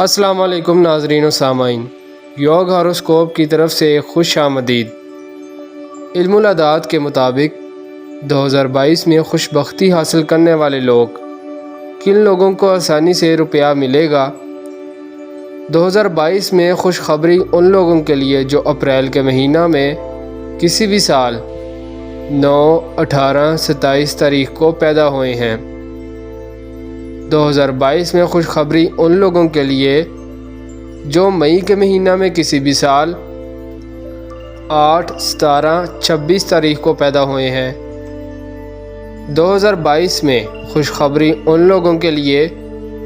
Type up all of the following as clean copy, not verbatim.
السلام علیکم ناظرین و سامعین، یوگ ہاروسکوپ کی طرف سے خوش آمدید۔ علم العداد کے مطابق 2022 میں خوش بختی حاصل کرنے والے لوگ، کن لوگوں کو آسانی سے روپیہ ملے گا؟ 2022 میں خوشخبری ان لوگوں کے لیے جو اپریل کے مہینہ میں کسی بھی سال 9، 18، 27 تاریخ کو پیدا ہوئے ہیں۔ 2022 میں خوشخبری ان لوگوں کے لیے جو مئی کے مہینہ میں کسی بھی سال 8، 17، 26 تاریخ کو پیدا ہوئے ہیں۔ 2022 میں خوشخبری ان لوگوں کے لیے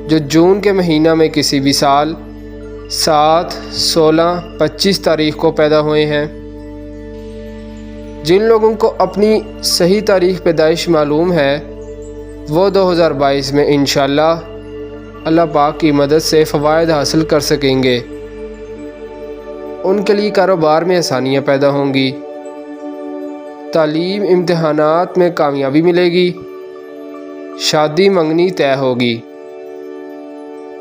جو جون کے مہینہ میں کسی بھی سال 7، 16، 25 تاریخ کو پیدا ہوئے ہیں۔ جن لوگوں کو اپنی صحیح تاریخ پیدائش معلوم ہے وہ 2022 میں انشاءاللہ اللہ پاک کی مدد سے فوائد حاصل کر سکیں گے۔ ان کے لیے کاروبار میں آسانیاں پیدا ہوں گی، تعلیم امتحانات میں کامیابی ملے گی، شادی منگنی طے ہوگی،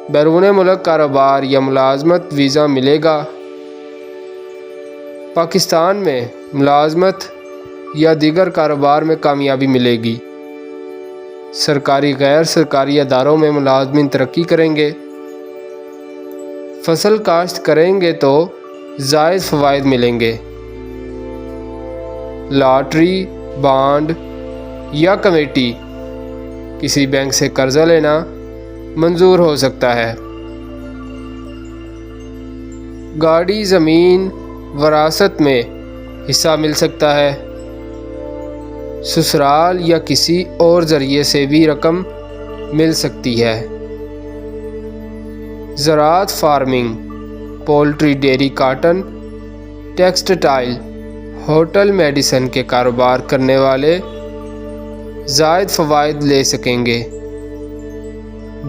بیرون ملک کاروبار یا ملازمت ویزا ملے گا، پاکستان میں ملازمت یا دیگر کاروبار میں کامیابی ملے گی، سرکاری غیر سرکاری اداروں میں ملازمین ترقی کریں گے، فصل کاشت کریں گے تو زائد فوائد ملیں گے، لاٹری، بانڈ یا کمیٹی کسی بینک سے قرضہ لینا منظور ہو سکتا ہے، گاڑی، زمین، وراثت میں حصہ مل سکتا ہے، سسرال یا کسی اور ذریعے سے بھی رقم مل سکتی ہے، زراعت، farming, poultry, dairy, cotton, textile, hotel, medicine کے کاروبار کرنے والے زائد فوائد لے سکیں گے،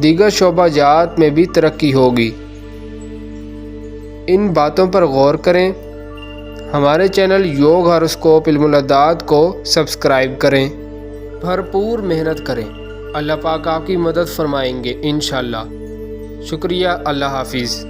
دیگر شعبہ جات میں بھی ترقی ہوگی۔ ان باتوں پر غور کریں۔ ہمارے چینل یوگ ہاروسکوپ علم العداد کو سبسکرائب کریں، بھرپور محنت کریں، اللہ پاک آپ کی مدد فرمائیں گے انشاءاللہ۔ شکریہ، اللہ حافظ۔